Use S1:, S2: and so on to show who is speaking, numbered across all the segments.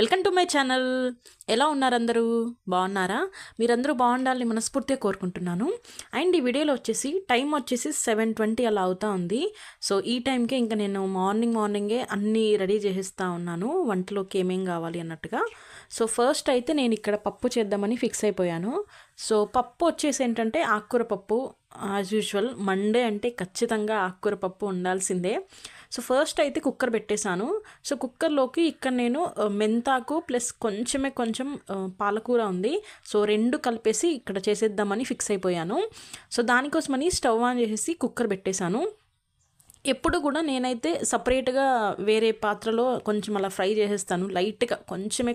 S1: Welcome to my channel. ఎలా ఉన్నారు అందరూ? బాగున్నారా? మీరందరూ బాగుండాలని మనస్ఫూర్తిగా కోరుకుంటున్నాను. అండ్ ఈ వీడియోలో వచ్చేసి టైం వచ్చేసి 7:20 అలా అవుతా ఉంది. సో ఈ టైంకే ఇంకా నేను మార్నింగే అన్నీ రెడీ చేసేస్తూ ఉన్నాను, వంటలోకి ఏమేం కావాలి అన్నట్టుగా. సో ఫస్ట్ అయితే నేను ఇక్కడ పప్పు చేద్దామని ఫిక్స్ అయిపోయాను. సో పప్పు వచ్చేసి ఏంటంటే ఆకుకూర పప్పు. యాజ్ యూజువల్ మండే అంటే ఖచ్చితంగా ఆకుకూర పప్పు ఉండాల్సిందే. సో ఫస్ట్ అయితే కుక్కర్ పెట్టేశాను. సో కుక్కర్లోకి ఇక్కడ నేను మెంతాకు ప్లస్ కొంచెం పాలకూర ఉంది. సో రెండు కలిపేసి ఇక్కడ చేసేద్దామని ఫిక్స్ అయిపోయాను. సో దానికోసమని స్టవ్ ఆన్ చేసేసి కుక్కర్ పెట్టేశాను. ఎప్పుడు కూడా నేనైతే సపరేట్గా వేరే పాత్రలో కొంచెం అలా ఫ్రై చేసేస్తాను. లైట్గా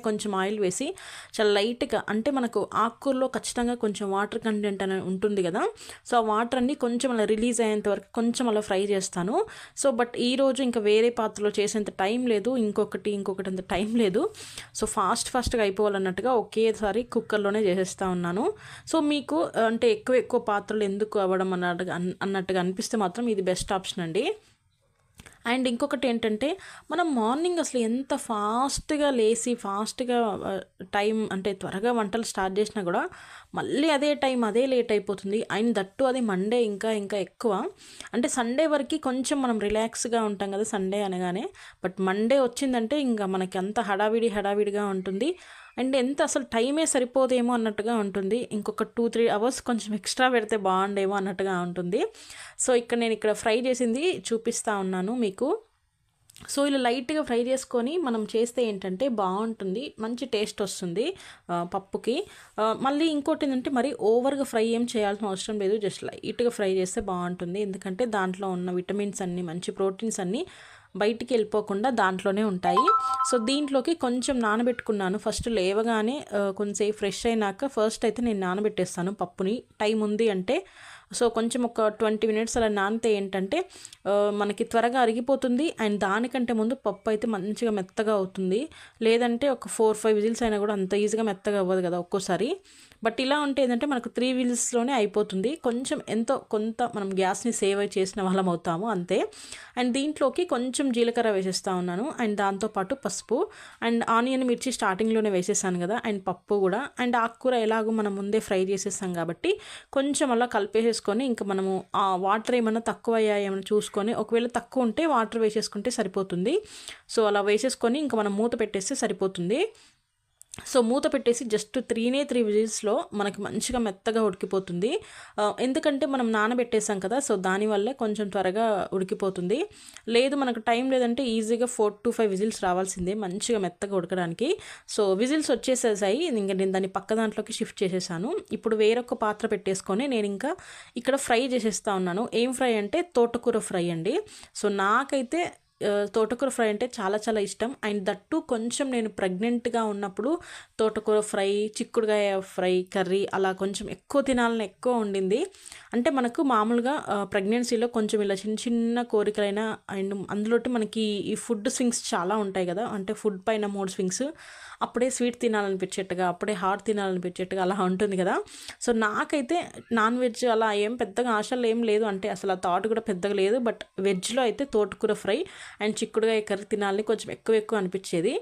S1: కొంచెం ఆయిల్ వేసి చాలా లైట్గా, అంటే మనకు ఆకుకూరలో ఖచ్చితంగా కొంచెం వాటర్ కంటెంట్ అని ఉంటుంది కదా. సో ఆ వాటర్ అన్ని కొంచెం అలా రిలీజ్ అయ్యేంత వరకు కొంచెం అలా ఫ్రై చేస్తాను. సో బట్ ఈరోజు ఇంకా వేరే పాత్రలో చేసేంత టైం లేదు, ఇంకొకటి అంత టైం లేదు. సో ఫాస్ట్గా అయిపోవాలన్నట్టుగా ఒకేసారి కుక్కర్లోనే చేసేస్తూ ఉన్నాను. సో మీకు అంటే ఎక్కువ పాత్రలు ఎందుకు అవ్వడం అన్నట్టుగా అనిపిస్తే మాత్రం ఇది బెస్ట్ ఆప్షన్ అండి. అండ్ ఇంకొకటి ఏంటంటే, మనం మార్నింగ్ అసలు ఎంత ఫాస్ట్గా లేచి ఫాస్ట్గా టైం అంటే త్వరగా వంటలు స్టార్ట్ చేసినా కూడా మళ్ళీ అదే టైం అదే లేట్ అయిపోతుంది. అండ్ దట్టు అది మండే ఇంకా ఎక్కువ. అంటే సండే వరకు కొంచెం మనం రిలాక్స్గా ఉంటాం కదా సండే అనగానే, బట్ మండే వచ్చిందంటే ఇంకా మనకి అంత హడావిడిగా ఉంటుంది. అండ్ ఎంత అసలు టైమే సరిపోదేమో అన్నట్టుగా ఉంటుంది. ఇంకొక 2-3 అవర్స్ కొంచెం ఎక్స్ట్రా పెడితే బాగుండేమో అన్నట్టుగా ఉంటుంది. సో నేను ఇక్కడ ఫ్రై చేసింది చూపిస్తూ ఉన్నాను మీకు. సో ఇలా లైట్గా ఫ్రై చేసుకొని మనం చేస్తే ఏంటంటే బాగుంటుంది, మంచి టేస్ట్ వస్తుంది పప్పుకి. మళ్ళీ ఇంకోటి ఏంటంటే మరి ఓవర్గా ఫ్రై ఏం చేయాల్సిన అవసరం లేదు, జస్ట్ లైట్గా ఫ్రై చేస్తే బాగుంటుంది. ఎందుకంటే దాంట్లో ఉన్న విటమిన్స్ అన్నీ, మంచి ప్రోటీన్స్ అన్నీ బయటికి వెళ్ళిపోకుండా దాంట్లోనే ఉంటాయి. సో దీంట్లోకి కొంచెం నానబెట్టుకున్నాను. ఫస్ట్ లేవగానే కొంచెంసేపు ఫ్రెష్ అయినాక ఫస్ట్ అయితే నేను నానబెట్టేస్తాను పప్పుని. టైం ఉంది అంటే సో కొంచెం ఒక 20 మినిట్స్ అలా నానితే ఏంటంటే మనకి త్వరగా అరిగిపోతుంది. అండ్ దానికంటే ముందు పప్పు అయితే మంచిగా మెత్తగా అవుతుంది. లేదంటే ఒక 4-5 విజిల్స్ అయినా కూడా అంత ఈజీగా మెత్తగా అవ్వదు కదా ఒక్కోసారి. బట్ ఇలా ఉంటే ఏంటంటే మనకు 3 విజిల్స్లోనే అయిపోతుంది. కొంచెం కొంత మనం గ్యాస్ని సేవ్ చేసిన వాళ్ళం అవుతాము అంతే. అండ్ దీంట్లోకి కొంచెం జీలకర్ర వేసేస్తూ ఉన్నాను. అండ్ దాంతోపాటు పసుపు అండ్ ఆనియన్, మిర్చి స్టార్టింగ్లోనే వేసేసాను కదా. అండ్ పప్పు కూడా, అండ్ ఆకుకూర ఎలాగో మనం ముందే ఫ్రై చేసేస్తాం కాబట్టి కొంచెం అలా కలిపేసేసుకొని ఇంకా మనము ఆ వాటర్ ఏమైనా తక్కువ అయ్యాయి ఏమైనా చూసుకొని, ఒకవేళ తక్కువ ఉంటే వాటర్ వేసేసుకుంటే సరిపోతుంది. సో అలా వేసేసుకొని ఇంకా మనం మూత పెట్టేస్తే సరిపోతుంది. సో మూత పెట్టేసి జస్ట్ 3 విజిల్స్లో మనకి మంచిగా మెత్తగా ఉడికిపోతుంది. ఎందుకంటే మనం నానబెట్టేసాం కదా, సో దానివల్లే కొంచెం త్వరగా ఉడికిపోతుంది. లేదు మనకు టైం లేదంటే ఈజీగా 4-5 విజిల్స్ రావాల్సిందే మంచిగా మెత్తగా ఉడకడానికి. సో విజిల్స్ వచ్చేసేసాయి. ఇంకా నేను దాన్ని పక్క దాంట్లోకి షిఫ్ట్ చేసేసాను. ఇప్పుడు వేరొక పాత్ర పెట్టేసుకొని నేను ఇంకా ఇక్కడ ఫ్రై చేసేస్తూ ఉన్నాను. ఏం ఫ్రై అంటే తోటకూర ఫ్రై అండి. సో నాకైతే తోటకూర ఫ్రై అంటే చాలా ఇష్టం. అండ్ దట్టు కొంచెం నేను ప్రెగ్నెంట్గా ఉన్నప్పుడు తోటకూర ఫ్రై, చిక్కుడుకాయ ఫ్రై, కర్రీ అలా కొంచెం ఎక్కువ తినాలని ఎక్కువ ఉండింది. అంటే మనకు మామూలుగా ప్రెగ్నెన్సీలో కొంచెం ఇలా చిన్న కోరికలైనా, అండ్ అందులోటి మనకి ఈ ఫుడ్ స్వింగ్స్ చాలా ఉంటాయి కదా. అంటే ఫుడ్ పైన మూడ్ స్వింగ్స్, అప్పుడే స్వీట్ తినాలనిపించేట్టుగా, అప్పుడే హాట్ తినాలనిపించేట్టుగా అలా ఉంటుంది కదా. సో నాకైతే నాన్ వెజ్ అలా ఏం పెద్దగా ఆశలు ఏం లేదు, అంటే అసలు ఆ థాట్ కూడా పెద్దగా లేదు. బట్ వెజ్లో అయితే తోటకూర ఫ్రై అండ్ చిక్కుడుకాయ కర్రీ తినాలని కొంచెం ఎక్కువ అనిపించేది.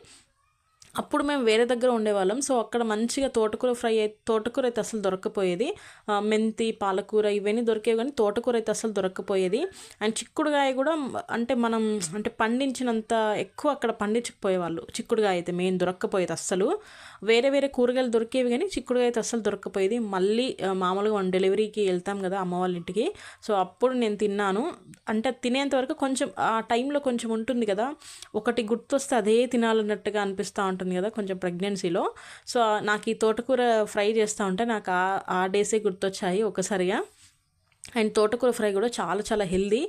S1: అప్పుడు మేము వేరే దగ్గర ఉండేవాళ్ళం. సో అక్కడ మంచిగా తోటకూర అయితే అసలు దొరక్కపోయేది. మెంతి, పాలకూర ఇవన్నీ దొరికేవి, కానీ తోటకూర అయితే అసలు దొరక్కపోయేది. అండ్ చిక్కుడుకాయ కూడా అంటే మనం అంటే పండించినంత ఎక్కువ అక్కడ పండించకపోయేవాళ్ళు. చిక్కుడుకాయ అయితే మెయిన్ దొరక్కపోయేది అస్సలు. వేరే కూరగాయలు దొరికేవి కానీ చిక్కుడుకాయ అయితే అస్సలు దొరక్కపోయేది. మళ్ళీ మామూలుగా డెలివరీకి వెళ్తాం కదా అమ్మ వాళ్ళ ఇంటికి, సో అప్పుడు నేను తిన్నాను. అంటే తినేంత వరకు కొంచెం ఆ టైంలో కొంచెం ఉంటుంది కదా, ఒకటి గుర్తొస్తే అదే తినాలన్నట్టుగా అనిపిస్తూ ఉంటుంది కదా కొంచెం ప్రెగ్నెన్సీలో. సో నాకు ఈ తోటకూర ఫ్రై చేస్తూ ఉంటే నాకు ఆ డేసే గుర్తొచ్చాయి ఒకసారిగా. అండ్ తోటకూర ఫ్రై కూడా చాలా హెల్దీ.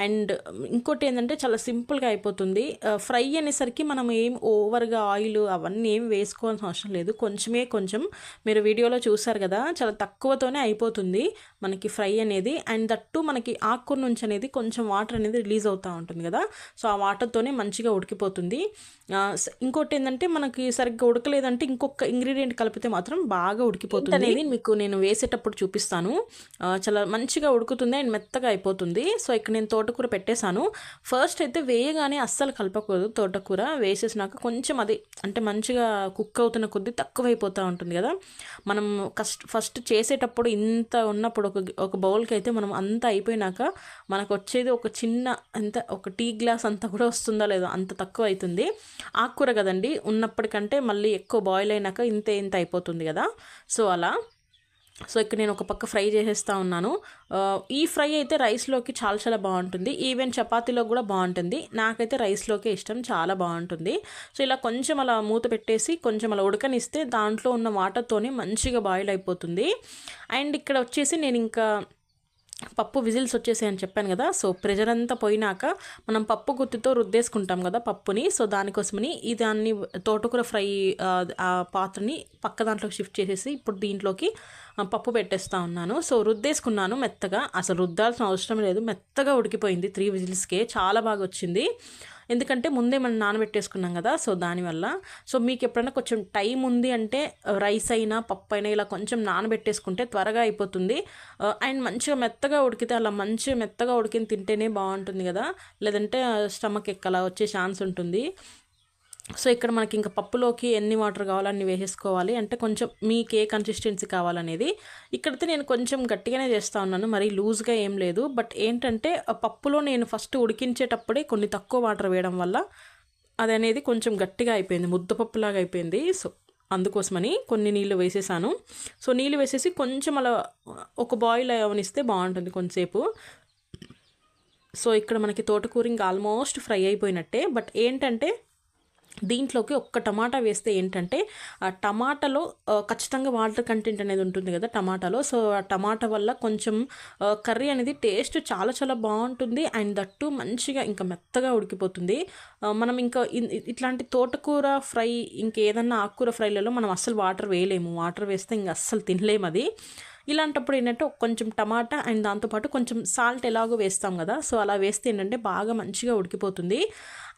S1: అండ్ ఇంకోటి ఏంటంటే చాలా సింపుల్గా అయిపోతుంది. ఫ్రై అనేసరికి మనం ఏం ఓవర్గా ఆయిల్ అవన్నీ ఏం వేసుకోవాల్సిన అవసరం లేదు. కొంచెం మీరు వీడియోలో చూసారు కదా, చాలా తక్కువతోనే అయిపోతుంది మనకి ఫ్రై అనేది. అండ్ దట్టు మనకి ఆకుకూర నుంచి అనేది కొంచెం వాటర్ అనేది రిలీజ్ అవుతూ ఉంటుంది కదా, సో ఆ వాటర్తోనే మంచిగా ఉడికిపోతుంది. ఇంకోటి ఏంటంటే మనకి సరిగ్గా ఉడకలేదంటే ఇంకొక ఇంగ్రీడియంట్ కలిపితే మాత్రం బాగా ఉడికిపోతుంది అనేది మీకు నేను వేసేటప్పుడు చూపిస్తాను. చాలా మంచిగా ఉడుకుతుంది అండ్ మెత్తగా అయిపోతుంది. సో ఇక్కడ నేను తోటకూర పెట్టేశాను. ఫస్ట్ అయితే వేయగానే అస్సలు కలపకూడదు. తోటకూర వేసేసినాక కొంచెం అది అంటే మంచిగా కుక్ అవుతున్న కొద్దీ తక్కువైపోతూ ఉంటుంది కదా. మనం ఫస్ట్ చేసేటప్పుడు ఇంత ఉన్నప్పుడు ఒక బౌల్కి అయితే మనం అంత అయిపోయినాక మనకు వచ్చేది ఒక చిన్న ఒక టీ గ్లాస్ అంతా కూడా వస్తుందా లేదో అంత తక్కువ అవుతుంది. ఆకుకూర కదండి, ఉన్నప్పటికంటే మళ్ళీ ఎక్కువ బాయిల్ అయినాక ఇంత అయిపోతుంది కదా. సో అలా ఇక్కడ నేను ఒక పక్క ఫ్రై చేసేస్తూ ఉన్నాను. ఈ ఫ్రై అయితే రైస్లోకి చాలా బాగుంటుంది. ఈవెన్ చపాతీలో కూడా బాగుంటుంది. నాకైతే రైస్లోకే ఇష్టం, చాలా బాగుంటుంది. సో ఇలా కొంచెం అలా మూత పెట్టేసి కొంచెం అలా ఉడకనిస్తే దాంట్లో ఉన్న వాటర్తోనే మంచిగా బాయిల్ అయిపోతుంది. అండ్ ఇక్కడ వచ్చేసి నేను ఇంకా పప్పు విజిల్స్ వచ్చేసాయని చెప్పాను కదా. సో ప్రెషర్ అంతా పోయినాక మనం పప్పు గుత్తితో రుద్దేసుకుంటాం కదా పప్పుని. సో దానికోసమని దాన్ని తోటకూర ఫ్రై ఆ పాత్రని పక్క దాంట్లోకి షిఫ్ట్ చేసేసి ఇప్పుడు దీంట్లోకి పప్పు పెట్టేస్తూ ఉన్నాను. సో రుద్దేసుకున్నాను మెత్తగా, అసలు రుద్దాల్సిన అవసరం లేదు, మెత్తగా ఉడికిపోయింది 3 విజిల్స్కే. చాలా బాగా వచ్చింది, ఎందుకంటే ముందే మనం నానబెట్టేసుకున్నాం కదా. సో దానివల్ల సో మీకు ఎప్పుడైనా కొంచెం టైం ఉంది అంటే రైస్ అయినా పప్పు అయినా ఇలా కొంచెం నానబెట్టేసుకుంటే త్వరగా అయిపోతుంది. అండ్ మంచిగా మెత్తగా ఉడికితే అలా మంచిగా మెత్తగా ఉడికిన తింటేనే బాగుంటుంది కదా, లేదంటే స్టమక్ ఎక్కలా వచ్చే ఛాన్స్ ఉంటుంది. సో ఇక్కడ మనకి ఇంకా పప్పులోకి ఎన్ని వాటర్ కావాలో అన్ని వేసేసుకోవాలి, అంటే కొంచెం మీకు ఏ కన్సిస్టెన్సీ కావాలనేది. ఇక్కడైతే నేను కొంచెం గట్టిగానే చేస్తూ ఉన్నాను, మరీ లూజ్గా ఏం లేదు. బట్ ఏంటంటే పప్పులో నేను ఫస్ట్ ఉడికించేటప్పుడే కొన్ని తక్కువ వాటర్ వేయడం వల్ల అది అనేది కొంచెం గట్టిగా అయిపోయింది, ముద్దపప్పులాగా అయిపోయింది. సో అందుకోసమని కొన్ని నీళ్ళు వేసేసాను. సో నీళ్ళు వేసేసి కొంచెం అలా ఒక బాయిల్ అవనిస్తే బాగుంటుంది కొంచెంసేపు. సో ఇక్కడ మనకి తోటకూర ఇంకా ఆల్మోస్ట్ ఫ్రై అయిపోయినట్టే. బట్ ఏంటంటే దీంట్లోకి ఒక్క టమాటా వేస్తే ఏంటంటే ఆ టమాటాలో ఖచ్చితంగా వాటర్ కంటెంట్ అనేది ఉంటుంది కదా టమాటాలో. సో ఆ టమాటా వల్ల కొంచెం కర్రీ అనేది టేస్ట్ చాలా బాగుంటుంది. అండ్ దట్టు మంచిగా ఇంకా మెత్తగా ఉడికిపోతుంది. మనం ఇంకా ఇట్లాంటి తోటకూర ఫ్రై ఇంకేదన్నా ఆకుకూర ఫ్రైలలో మనం అస్సలు వాటర్ వేయలేము, వాటర్ వేస్తే ఇంకా అస్సలు తినలేము అది. ఇలాంటప్పుడు ఏంటంటే కొంచెం టమాటా అండ్ దాంతోపాటు కొంచెం సాల్ట్ ఎలాగో వేస్తాం కదా. సో అలా వేస్తే ఏంటంటే బాగా మంచిగా ఉడికిపోతుంది.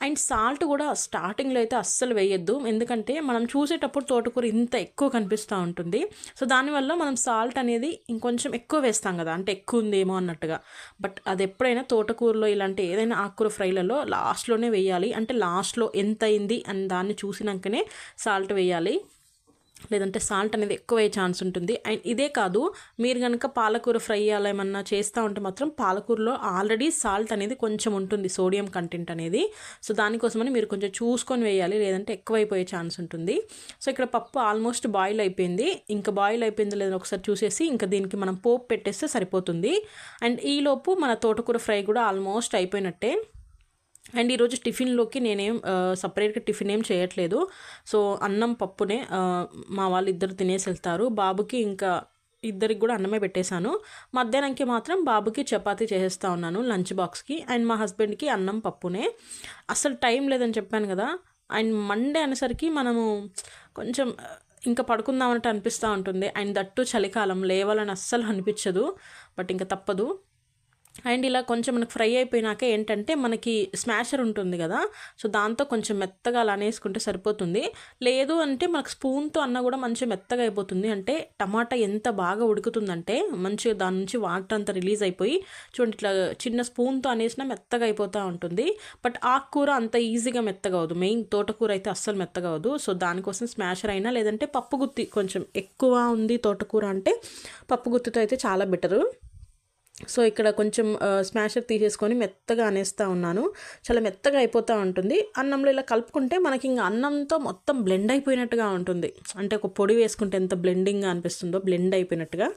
S1: అండ్ సాల్ట్ కూడా స్టార్టింగ్లో అయితే అస్సలు వేయొద్దు, ఎందుకంటే మనం చూసేటప్పుడు తోటకూర ఇంత ఎక్కువ కనిపిస్తూ ఉంటుంది. సో దానివల్ల మనం సాల్ట్ అనేది ఇంకొంచెం ఎక్కువ వేస్తాం కదా, అంటే ఎక్కువ ఉందేమో అన్నట్టుగా. బట్ అది ఎప్పుడైనా తోటకూరలో ఇలాంటి ఏదైనా ఆకుకూర ఫ్రైలలో లాస్ట్లోనే వేయాలి, అంటే లాస్ట్లో ఎంత అయింది అని దాన్ని చూసినాకనే సాల్ట్ వేయాలి, లేదంటే సాల్ట్ అనేది ఎక్కువ అయ్యే ఛాన్స్ ఉంటుంది. అండ్ ఇదే కాదు, మీరు కనుక పాలకూర ఫ్రై ఏమన్నా చేస్తూ ఉంటే మాత్రం పాలకూరలో ఆల్రెడీ సాల్ట్ అనేది కొంచెం ఉంటుంది, సోడియం కంటెంట్ అనేది. సో దానికోసమని మీరు కొంచెం చూసుకొని వేయాలి, లేదంటే ఎక్కువైపోయే ఛాన్స్ ఉంటుంది. సో ఇక్కడ పప్పు ఆల్మోస్ట్ బాయిల్ అయిపోయింది. ఇంకా బాయిల్ అయిపోయిందో లేదో ఒకసారి చూసేసి ఇంకా దీనికి మనం పోపు పెట్టేస్తే సరిపోతుంది. అండ్ ఈలోపు మన తోటకూర ఫ్రై కూడా ఆల్మోస్ట్ అయిపోయినట్టే. అండ్ ఈరోజు టిఫిన్లోకి నేనేం సపరేట్గా టిఫిన్ ఏం చేయట్లేదు. సో అన్నం పప్పునే మా వాళ్ళు ఇద్దరు తినేసి వెళ్తారు. బాబుకి ఇంకా ఇద్దరికి కూడా అన్నమే పెట్టేశాను. మధ్యాహ్నంకి మాత్రం బాబుకి చపాతీ చేసేస్తూ ఉన్నాను లంచ్ బాక్స్కి. అండ్ మా హస్బెండ్కి అన్నం పప్పునే. అసలు టైం లేదని చెప్పాను కదా. అండ్ మండే అనేసరికి మనము కొంచెం ఇంకా పడుకుందామన్నట్టు అనిపిస్తూ ఉంటుంది. అండ్ దట్టు చలికాలం, లేవాలని అస్సలు అనిపించదు, బట్ ఇంకా తప్పదు. అండ్ ఇలా కొంచెం మనకు ఫ్రై అయిపోయినాక ఏంటంటే మనకి స్మాషర్ ఉంటుంది కదా, సో దాంతో కొంచెం మెత్తగా అలా అనేసుకుంటే సరిపోతుంది. లేదు అంటే మనకు స్పూన్తో అన్న కూడా మంచిగా మెత్తగా అయిపోతుంది. అంటే టమాటా ఎంత బాగా ఉడుకుతుందంటే మంచిగా దాని నుంచి వాటర్ అంతా రిలీజ్ అయిపోయి చూడండి ఇట్లా చిన్న స్పూన్తో అనేసినా మెత్తగా అయిపోతూ ఉంటుంది. బట్ ఆకుకూర అంత ఈజీగా మెత్తగా అవ్వదు, మెయిన్ తోటకూర అయితే అస్సలు మెత్తగా అవ్వదు. సో దానికోసం స్మాషర్ అయినా లేదంటే పప్పు గుత్తి, కొంచెం ఎక్కువ ఉంది తోటకూర అంటే పప్పు గుత్తితో అయితే చాలా బెటరు. సో ఇక్కడ కొంచెం స్మాషర్ తీసేసుకొని మెత్తగా అనేస్తూ ఉన్నాను. చాలా మెత్తగా అయిపోతూ ఉంటుంది. అన్నంలో ఇలా కలుపుకుంటే మనకి ఇంకా అన్నంతో మొత్తం బ్లెండ్ అయిపోయినట్టుగా ఉంటుంది, అంటే ఒక పొడి వేసుకుంటే ఎంత బ్లెండింగ్గా అనిపిస్తుందో బ్లెండ్ అయిపోయినట్టుగా.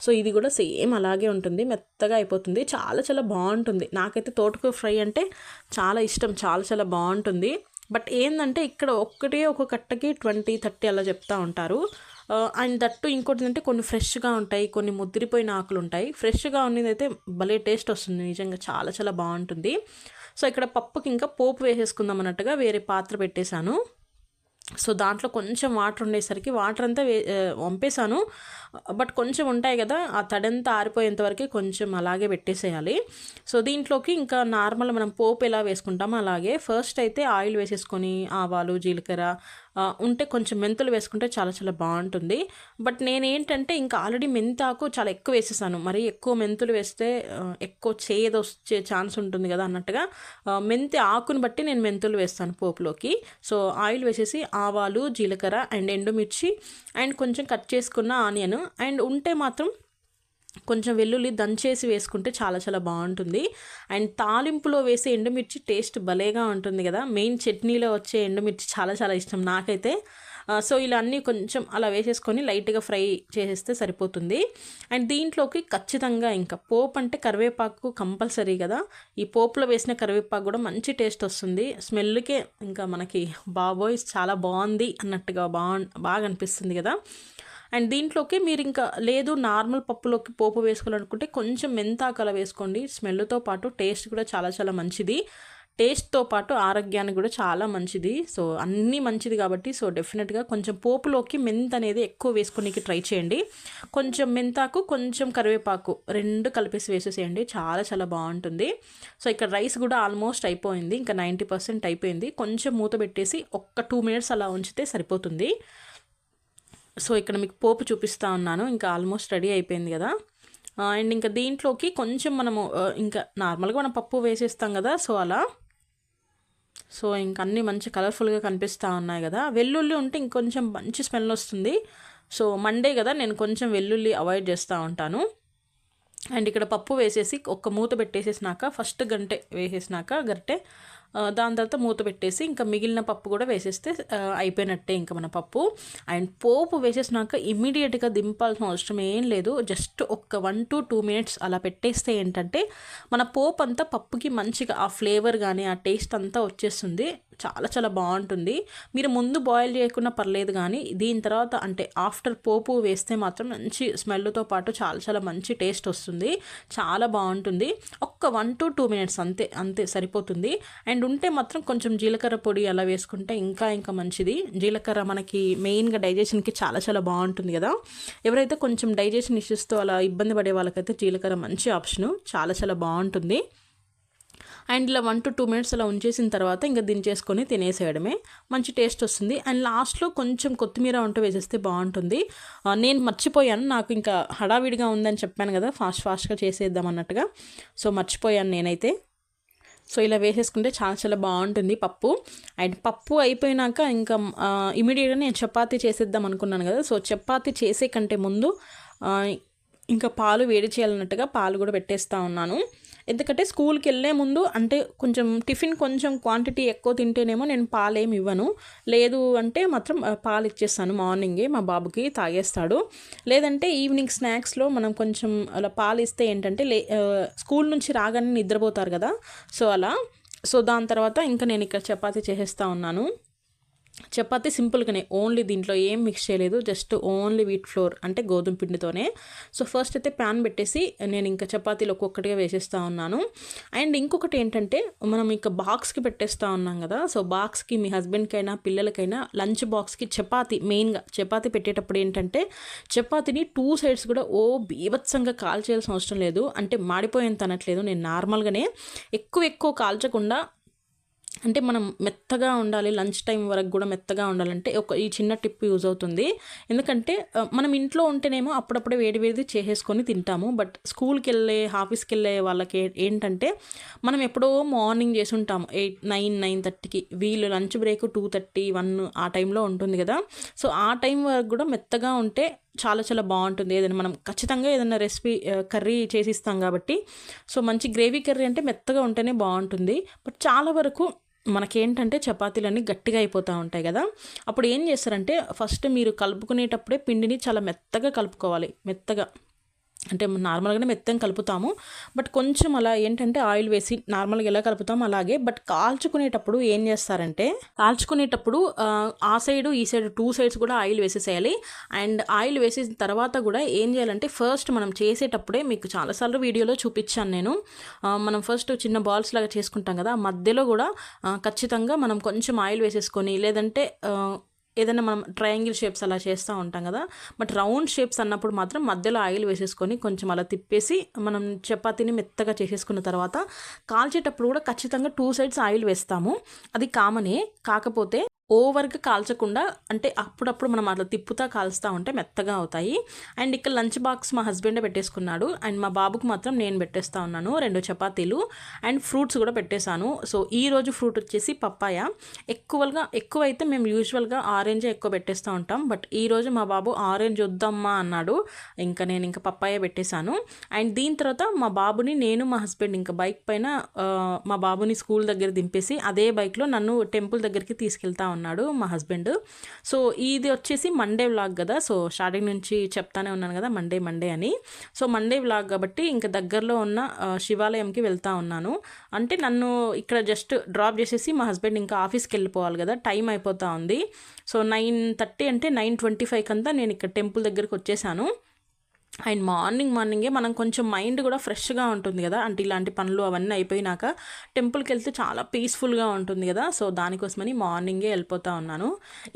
S1: సో ఇది కూడా సేమ్ అలాగే ఉంటుంది, మెత్తగా అయిపోతుంది. చాలా బాగుంటుంది. నాకైతే తోటకూర ఫ్రై అంటే చాలా ఇష్టం, చాలా బాగుంటుంది. బట్ ఏంటంటే ఇక్కడ ఒక కట్టకి 20-30 అలా చెప్తూ ఉంటారు. అండ్ దట్టు ఇంకోటి అంటే కొన్ని ఫ్రెష్గా ఉంటాయి, కొన్ని ముద్రిపోయిన ఆకులు ఉంటాయి. ఫ్రెష్గా ఉన్నది అయితే భలే టేస్ట్ వస్తుంది, నిజంగా చాలా బాగుంటుంది. సో ఇక్కడ పప్పుకి ఇంకా పోపు వేసేసుకుందాం అన్నట్టుగా వేరే పాత్ర పెట్టేశాను. సో దాంట్లో కొంచెం వాటర్ ఉండేసరికి వాటర్ అంతా వంపేశాను. బట్ కొంచెం ఉంటాయి కదా, ఆ తడంతా ఆరిపోయేంత వరకు కొంచెం అలాగే పెట్టేసేయాలి. సో దీంట్లోకి ఇంకా నార్మల్ మనం పోపు ఎలా వేసుకుంటామో అలాగే ఫస్ట్ అయితే ఆయిల్ వేసేసుకొని ఆవాలు, జీలకర్ర, ఉంటే కొంచెం మెంతులు వేసుకుంటే చాలా చాలా బాగుంటుంది. బట్ నేనేంటంటే ఇంకా ఆల్రెడీ మెంతాకు చాలా ఎక్కువ వేసేసాను. మరి ఎక్కువ మెంతులు వేస్తే ఎక్కువ చేదు వచ్చే ఛాన్స్ ఉంటుంది కదా అన్నట్టుగా మెంతి ఆకుని బట్టి నేను మెంతులు వేస్తాను పోపులోకి. సో ఆయిల్ వేసేసి ఆవాలు, జీలకర్ర అండ్ ఎండుమిర్చి అండ్ కొంచెం కట్ చేసుకున్న ఆనియన్ అండ్ ఉంటే మాత్రం కొంచెం వెల్లుల్లి దంచేసి వేసుకుంటే చాలా చాలా బాగుంటుంది. అండ్ తాలింపులో వేసే ఎండుమిర్చి టేస్ట్ భలేగా ఉంటుంది కదా. మెయిన్ చట్నీలో వచ్చే ఎండుమిర్చి చాలా చాలా ఇష్టం నాకైతే. సో ఇలా అన్నీ కొంచెం అలా వేసేసుకొని లైట్గా ఫ్రై చేసేస్తే సరిపోతుంది. అండ్ దీంట్లోకి ఖచ్చితంగా ఇంకా పోపు అంటే కరివేపాకు కంపల్సరీ కదా. ఈ పోపులో వేసిన కరివేపాకు కూడా మంచి టేస్ట్ వస్తుంది. స్మెల్కే ఇంకా మనకి బాబోయ్ చాలా బాగుంది అన్నట్టుగా బాగా అనిపిస్తుంది కదా. అండ్ దీంట్లోకి మీరు ఇంకా లేదు నార్మల్ పప్పులోకి పోపు వేసుకోవాలనుకుంటే కొంచెం మెంతాకు అలా వేసుకోండి. స్మెల్తో పాటు టేస్ట్ కూడా చాలా చాలా మంచిది. టేస్ట్తో పాటు ఆరోగ్యానికి కూడా చాలా మంచిది. సో అన్నీ మంచిది కాబట్టి సో డెఫినెట్గా కొంచెం పోపులోకి మెంత్ అనేది ఎక్కువ వేసుకోనికి ట్రై చేయండి. కొంచెం మెంతాకు, కొంచెం కరివేపాకు రెండు కలిపేసి వేసేసేయండి, చాలా చాలా బాగుంటుంది. సో ఇక్కడ రైస్ కూడా ఆల్మోస్ట్ అయిపోయింది, ఇంకా 90% అయిపోయింది. కొంచెం మూత పెట్టేసి ఒక్క 2 minutes అలా ఉంచితే సరిపోతుంది. సో ఇక్కడ మీకు పోపు చూపిస్తూ ఉన్నాను, ఇంకా ఆల్మోస్ట్ రెడీ అయిపోయింది కదా. అండ్ ఇంకా దీంట్లోకి కొంచెం మనము ఇంకా నార్మల్గా మనం పప్పు వేసేస్తాం కదా, సో అలా. సో ఇంక అన్నీ మంచి కలర్ఫుల్గా కనిపిస్తూ ఉన్నాయి కదా. వెల్లుల్లి ఉంటే ఇంకొంచెం మంచి స్మెల్ వస్తుంది. సో మండే కదా నేను కొంచెం వెల్లుల్లి అవాయిడ్ చేస్తూ ఉంటాను. అండ్ ఇక్కడ పప్పు వేసేసి ఒక్క మూత పెట్టేసేసినాక ఫస్ట్ గంటె వేసేసినాక గరిటె దాని తర్వాత మూత పెట్టేసి ఇంకా మిగిలిన పప్పు కూడా వేసేస్తే అయిపోయినట్టే ఇంకా మన పప్పు. అండ్ పోపు వేసేసినాక ఇమ్మీడియట్గా దింపాల్సిన అవసరం ఏం లేదు. జస్ట్ ఒక 1 to 2 minutes అలా పెట్టేస్తే ఏంటంటే మన పోపు అంతా పప్పుకి మంచిగా ఆ ఫ్లేవర్ కానీ ఆ టేస్ట్ అంతా వచ్చేస్తుంది. చాలా చాలా బాగుంటుంది. మీరు ముందు బాయిల్ చేయకుండా పర్లేదు, కానీ దీని తర్వాత అంటే ఆఫ్టర్ పోపు వేస్తే మాత్రం మంచి స్మెల్తో పాటు చాలా చాలా మంచి టేస్ట్ వస్తుంది, చాలా బాగుంటుంది. ఒక్క 1 to 2 minutes అంతే అంతే సరిపోతుంది. అండ్ ఉంటే మాత్రం కొంచెం జీలకర్ర పొడి అలా వేసుకుంటే ఇంకా ఇంకా మంచిది. జీలకర్ర మనకి మెయిన్గా డైజెషన్కి చాలా చాలా బాగుంటుంది కదా. ఎవరైతే కొంచెం డైజెషన్ ఇష్యూస్తో అలా ఇబ్బంది పడే వాళ్ళకైతే జీలకర్ర మంచి ఆప్షను, చాలా చాలా బాగుంటుంది. అండ్ ఇలా 1 to 2 minutes అలా ఉంచేసిన తర్వాత ఇంకా దించేసుకొని తినేసేయడమే, మంచి టేస్ట్ వస్తుంది. అండ్ లాస్ట్లో కొంచెం కొత్తిమీర ఉంటే వేసేస్తే బాగుంటుంది. నేను మర్చిపోయాను, నాకు ఇంకా హడావిడిగా ఉందని చెప్పాను కదా, ఫాస్ట్గా చేసేద్దాం అన్నట్టుగా. సో మర్చిపోయాను నేనైతే. సో ఇలా వేసేసుకుంటే చాలా చాలా బాగుంటుంది పప్పు. అండ్ పప్పు అయిపోయినాక ఇంకా ఇమీడియట్గా నేను చపాతీ చేసేద్దాం అనుకున్నాను కదా. సో చపాతీ చేసే కంటే ముందు ఇంకా పాలు వేడి చేయాలన్నట్టుగా పాలు కూడా పెట్టేస్తూ ఉన్నాను. ఎందుకంటే స్కూల్కి వెళ్ళే ముందు అంటే కొంచెం టిఫిన్ కొంచెం క్వాంటిటీ ఎక్కువ తింటేనేమో నేను పాలేమి ఇవ్వను, లేదు అంటే మాత్రం పాలు ఇచ్చేస్తాను మార్నింగే, మా బాబుకి తాగేస్తాడు. లేదంటే ఈవినింగ్ స్నాక్స్లో మనం కొంచెం అలా పాలు ఇస్తే ఏంటంటే స్కూల్ నుంచి రాగానే నిద్రపోతారు కదా, సో అలా. సో దాని తర్వాత ఇంకా నేను ఇక్కడ చపాతీ చేసేస్తూ ఉన్నాను. చపాతీ సింపుల్గానే, ఓన్లీ దీంట్లో ఏం మిక్స్ చేయలేదు, జస్ట్ ఓన్లీ వీట్ ఫ్లోర్ అంటే గోధుమ పిండితోనే. సో ఫస్ట్ అయితే ప్యాన్ పెట్టేసి నేను ఇంకా చపాతీలు ఒక్కొక్కటిగా వేసేస్తూ ఉన్నాను. అండ్ ఇంకొకటి ఏంటంటే మనం ఇంకా బాక్స్కి పెట్టేస్తూ ఉన్నాం కదా, సో బాక్స్కి మీ హస్బెండ్కైనా పిల్లలకైనా లంచ్ బాక్స్కి చపాతీ, మెయిన్గా చపాతీ పెట్టేటప్పుడు ఏంటంటే చపాతీని 2 sides కూడా బీభత్సంగా కాల్చేయాల్సిన అవసరం లేదు, అంటే మాడిపోయేంత అనట్లేదు. నేను నార్మల్గానే ఎక్కువ కాల్చకుండా, అంటే మనం మెత్తగా ఉండాలి, లంచ్ టైం వరకు కూడా మెత్తగా ఉండాలంటే ఈ చిన్న టిప్ యూజ్ అవుతుంది. ఎందుకంటే మనం ఇంట్లో ఉంటేనేమో అప్పుడప్పుడే వేడివేడిది చేసేసుకొని తింటాము. బట్ స్కూల్కి వెళ్ళే, ఆఫీస్కి వెళ్ళే వాళ్ళకి ఏంటంటే మనం ఎప్పుడో మార్నింగ్ చేసి ఉంటాము 8, 9, 9:30కి, వీళ్ళు లంచ్ బ్రేక్ 2:30, 1 ఆ టైంలో ఉంటుంది కదా. సో ఆ టైం వరకు కూడా మెత్తగా ఉంటే చాలా చాలా బాగుంటుంది. ఏదైనా మనం ఖచ్చితంగా ఏదైనా రెసిపీ కర్రీ చేసిస్తాం కాబట్టి, సో మంచి గ్రేవీ కర్రీ అంటే మెత్తగా ఉంటేనే బాగుంటుంది. బట్ చాలా వరకు మనకేంటంటే చపాతీలన్నీ గట్టిగా అయిపోతూ ఉంటాయి కదా. అప్పుడు ఏం చేస్తారంటే ఫస్ట్ మీరు కలుపుకునేటప్పుడే పిండిని చాలా మెత్తగా కలుపుకోవాలి. మెత్తగా అంటే నార్మల్గానే మెత్తగా కలుపుతాము, బట్ కొంచెం అలా ఏంటంటే ఆయిల్ వేసి నార్మల్గా ఎలా కలుపుతాము అలాగే. బట్ కాల్చుకునేటప్పుడు ఏం చేస్తారంటే ఆ సైడు ఈ సైడ్ 2 sides కూడా ఆయిల్ వేసేసేయాలి. అండ్ ఆయిల్ వేసేసిన తర్వాత కూడా ఏం చేయాలంటే ఫస్ట్ మనం చేసేటప్పుడే మీకు చాలాసార్లు వీడియోలో చూపించాను నేను, మనం ఫస్ట్ చిన్న బాల్స్ లాగా చేసుకుంటాం కదా, మధ్యలో కూడా ఖచ్చితంగా మనం కొంచెం ఆయిల్ వేసేసుకొని, లేదంటే ఏదైనా మనం ట్రయాంగిల్ షేప్స్ అలా చేస్తూ ఉంటాం కదా, బట్ రౌండ్ షేప్స్ అన్నప్పుడు మాత్రం మధ్యలో ఆయిల్ వేసేసుకొని కొంచెం అలా తిప్పేసి మనం చపాతీని మెత్తగా చేసేసుకున్న తర్వాత కాల్చేటప్పుడు కూడా ఖచ్చితంగా 2 sides ఆయిల్ వేస్తాము. అది కామనే. కాకపోతే ఓవర్గా కాల్చకుండా, అంటే అప్పుడప్పుడు మనం అట్లా తిప్పుతా కాల్స్తూ ఉంటే మెత్తగా అవుతాయి. అండ్ ఇక్కడ లంచ్ బాక్స్ మా హస్బెండే పెట్టేసుకున్నాడు. అండ్ మా బాబుకు మాత్రం నేను పెట్టేస్తా ఉన్నాను 2 చపాతీలు అండ్ ఫ్రూట్స్ కూడా పెట్టేశాను. సో ఈరోజు ఫ్రూట్ వచ్చేసి పప్పాయ. ఎక్కువైతే మేము యూజువల్గా ఆరెంజే ఎక్కువ పెట్టేస్తూ ఉంటాం. బట్ ఈరోజు మా బాబు ఆరెంజ్ వద్దమ్మా అన్నాడు. నేను ఇంకా పప్పాయ పెట్టేశాను. అండ్ దీని తర్వాత మా బాబుని నేను మా హస్బెండ్ ఇంకా బైక్ పైన మా బాబుని స్కూల్ దగ్గర దింపేసి అదే బైక్లో నన్ను టెంపుల్ దగ్గరికి తీసుకెళ్తా ఉన్నాడు మా హస్బెండ్. సో ఇది వచ్చేసి మండే వ్లాగ్ కదా. సో స్టార్టింగ్ నుంచి చెప్తానే ఉన్నాను కదా మండే అని. సో మండే వ్లాగ్ కాబట్టి ఇంకా దగ్గరలో ఉన్న శివాలయంకి వెళ్తా ఉన్నాను. అంటే నన్ను ఇక్కడ జస్ట్ డ్రాప్ చేసేసి మా హస్బెండ్ ఇంకా ఆఫీస్కి వెళ్ళిపోవాలి కదా, టైం అయిపోతా ఉంది. సో 9:30 అంటే 9:25 అంతా నేను ఇక్కడ టెంపుల్ దగ్గరికి వచ్చేసాను. అండ్ మార్నింగే మనం కొంచెం మైండ్ కూడా ఫ్రెష్గా ఉంటుంది కదా, అంటే ఇలాంటి పనులు అవన్నీ అయిపోయినాక టెంపుల్కి వెళ్తే చాలా పీస్ఫుల్గా ఉంటుంది కదా. సో దానికోసమని మార్నింగే వెళ్ళిపోతా ఉన్నాను.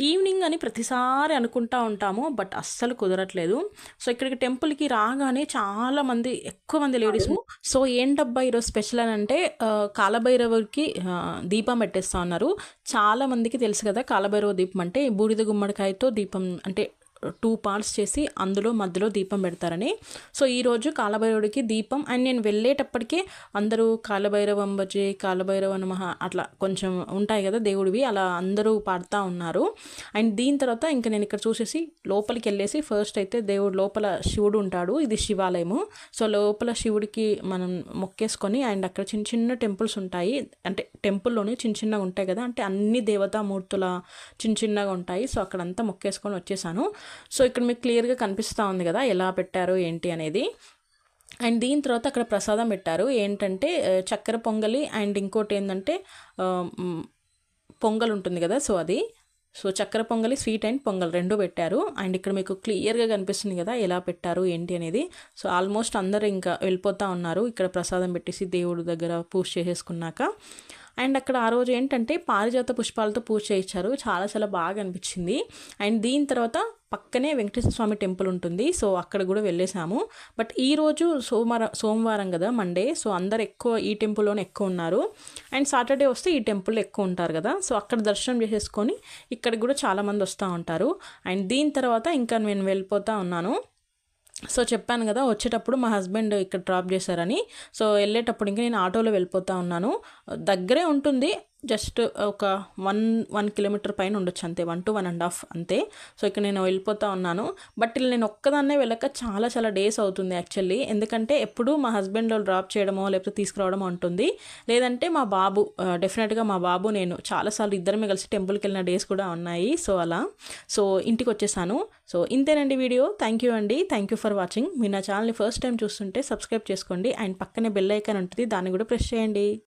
S1: ఈవినింగ్ అని ప్రతిసారి అనుకుంటా ఉంటాము, బట్ అస్సలు కుదరట్లేదు. సో ఇక్కడికి టెంపుల్కి రాగానే ఎక్కువ మంది లేడీస్. సో ఏంటబ్బా ఈరోజు స్పెషల్ అని అంటే కాలభైరవుడికి దీపం పెట్టేస్తా ఉన్నారు. చాలా మందికి తెలుసు కదా కాలభైరవ దీపం అంటే బూడిద గుమ్మడికాయతో దీపం, అంటే 2 పార్ట్స్ చేసి అందులో మధ్యలో దీపం పెడతారని. సో ఈరోజు కాలభైరవుడికి దీపం. అండ్ నేను వెళ్ళేటప్పటికే అందరూ కాలభైరవం భజే కాలభైరవ నమః అట్లా కొంచెం ఉంటాయి కదా దేవుడివి, అలా అందరూ పాడుతూ ఉన్నారు. అండ్ దీని తర్వాత ఇంకా నేను ఇక్కడ చూసేసి లోపలికి వెళ్ళేసి ఫస్ట్ అయితే దేవుడు లోపల శివుడు ఉంటాడు, ఇది శివాలయము. సో లోపల శివుడికి మనం మొక్కేసుకొని, అండ్ అక్కడ చిన్న టెంపుల్స్ ఉంటాయి, అంటే టెంపుల్లోనే చిన్నగా ఉంటాయి కదా, అంటే అన్ని దేవతామూర్తుల చిన్నగా ఉంటాయి. సో అక్కడంతా మొక్కేసుకొని వచ్చేసాను. సో ఇక్కడ మీకు క్లియర్గా కనిపిస్తూ ఉంది కదా ఎలా పెట్టారు ఏంటి అనేది. అండ్ దీని తర్వాత అక్కడ ప్రసాదం పెట్టారు, ఏంటంటే చక్కెర పొంగలి అండ్ ఇంకోటి ఏంటంటే పొంగల్ ఉంటుంది కదా, సో అది. సో చక్కెర పొంగలి, స్వీట్ అండ్ పొంగల్ 2 పెట్టారు. అండ్ ఇక్కడ మీకు క్లియర్గా కనిపిస్తుంది కదా ఎలా పెట్టారు ఏంటి అనేది. సో ఆల్మోస్ట్ అందరూ ఇంకా వెళ్ళిపోతూ ఉన్నారు ఇక్కడ ప్రసాదం పెట్టేసి దేవుడి దగ్గర పూజ చేసేసుకున్నాక. అండ్ అక్కడ ఆ రోజు ఏంటంటే పారిజాత పుష్పాలతో పూజ చేయించారు, చాలా బాగా అనిపించింది. అండ్ దీని తర్వాత పక్కనే వెంకటేశ్వర స్వామి టెంపుల్ ఉంటుంది, సో అక్కడ కూడా వెళ్ళేసాము. బట్ ఈరోజు సోమవారం కదా మండే, సో అందరు ఎక్కువ ఈ టెంపుల్లోనే ఎక్కువ ఉన్నారు. అండ్ సాటర్డే వస్తే ఈ టెంపుల్లో ఎక్కువ ఉంటారు కదా, సో అక్కడ దర్శనం చేసేసుకొని ఇక్కడికి కూడా చాలామంది వస్తూ ఉంటారు. అండ్ దీని తర్వాత ఇంకా నేను వెళ్ళిపోతూ ఉన్నాను. సో చెప్పాను కదా వచ్చేటప్పుడు మా హస్బెండ్ ఇక్కడ డ్రాప్ చేశారని. సో వెళ్ళేటప్పుడు ఇంకా నేను ఆటోలో వెళ్ళిపోతూ ఉన్నాను. దగ్గరే ఉంటుంది, జస్ట్ ఒక 1 కిలోమీటర్ పైన ఉండొచ్చు అంతే, 1 to 1.5 అంతే. సో ఇక్కడ నేను వెళ్ళిపోతూ ఉన్నాను. బట్ ఇలా నేను ఒక్కదాన్నే వెళ్ళక చాలా డేస్ అవుతుంది యాక్చువల్లీ. ఎందుకంటే ఎప్పుడు మా హస్బెండ్ డ్రాప్ చేయడమో లేకపోతే తీసుకురావడమో ఉంటుంది, లేదంటే మా బాబు, డెఫినెట్గా మా బాబు నేను చాలాసార్లు ఇద్దరమే కలిసి టెంపుల్కి వెళ్ళిన డేస్ కూడా ఉన్నాయి. సో అలా సో ఇంటికి వచ్చేసాను. సో ఇంతేనండి video. Thank you for watching. మీరు నా ఛానల్ని ఫస్ట్ టైం చూస్తుంటే సబ్స్క్రైబ్ చేసుకోండి, అండ్ పక్కనే బెల్ ఐకాన్ ఉంటుంది, దాన్ని కూడా ప్రెస్ చేయండి.